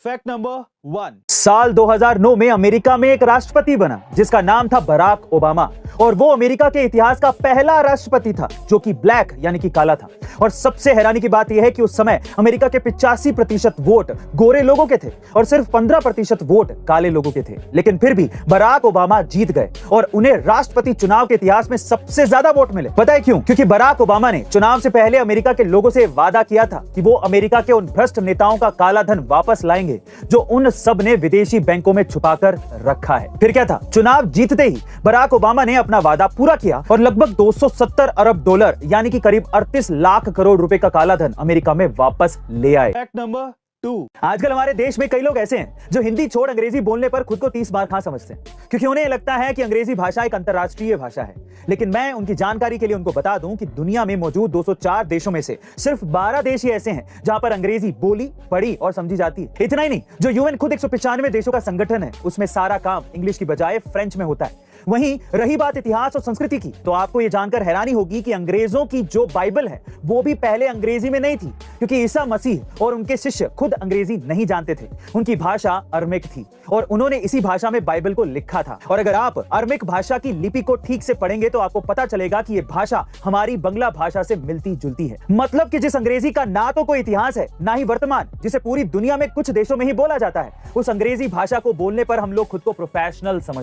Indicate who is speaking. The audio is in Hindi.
Speaker 1: Fact number 1।
Speaker 2: साल 2009 में अमेरिका में एक राष्ट्रपति बना जिसका नाम था बराक ओबामा, और वो अमेरिका के इतिहास का पहला राष्ट्रपति था जो कि ब्लैक यानी कि काला था। और सबसे हैरानी की बात यह है कि उस समय अमेरिका के 85% वोट गोरे लोगों के थे और सिर्फ 15% वोट काले लोगों के थे। लेकिन फिर भी बराक ओबामा जीत गए और उन्हें राष्ट्रपति चुनाव के इतिहास में सबसे ज्यादा वोट मिले। पता है क्यों? क्योंकि बराक ओबामा ने चुनाव से पहले अमेरिका के लोगों से वादा किया था कि वो अमेरिका के उन भ्रष्ट नेताओं का काला धन वापस लाएंगे जो उन सब ने विदेशी बैंकों में छुपाकर रखा है। फिर क्या था? चुनाव जीतते ही बराक ओबामा ने अपना वादा पूरा किया और लगभग 270 अरब डॉलर यानी कि करीब 38 लाख करोड़ रुपए का काला धन अमेरिका में वापस ले आए।
Speaker 1: Fact number 2।
Speaker 2: आजकल हमारे देश में कई लोग ऐसे हैं जो हिंदी छोड़ अंग्रेजी बोलने पर खुद को 30 बार खा समझते हैं, क्योंकि उन्हें लगता है कि अंग्रेजी भाषा एक अंतर्राष्ट्रीय भाषा है। लेकिन मैं उनकी जानकारी के लिए उनको बता दूं कि दुनिया में मौजूद 204 देशों में से सिर्फ 12 देश ही ऐसे हैं जहां पर अंग्रेजी बोली, पढ़ी और समझी जाती है। इतना ही नहीं, जो यूएन खुद 195 देशों का संगठन है उसमें सारा काम इंग्लिश की बजाय फ्रेंच में होता है। वहीं रही बात इतिहास और संस्कृति की, तो आपको यह जानकर हैरानी होगी कि अंग्रेजों की जो बाइबल है वो भी पहले अंग्रेजी में नहीं थी, क्योंकि ईसा मसीह और उनके शिष्य खुद अंग्रेजी नहीं जानते थे। उनकी भाषा अरमिक थी और उन्होंने इसी भाषा में बाइबल को लिखा था। और अगर आप अरमिक भाषा की लिपि को ठीक से पढ़ेंगे तो आपको पता चलेगा कि यह भाषा हमारी बंगला भाषा से मिलती जुलती है। मतलब कि जिस अंग्रेजी का ना तो कोई इतिहास है ना ही वर्तमान, जिसे पूरी दुनिया में कुछ देशों में ही बोला जाता है, उस अंग्रेजी भाषा को बोलने पर हम लोग खुद को प्रोफेशनल समझते हैं।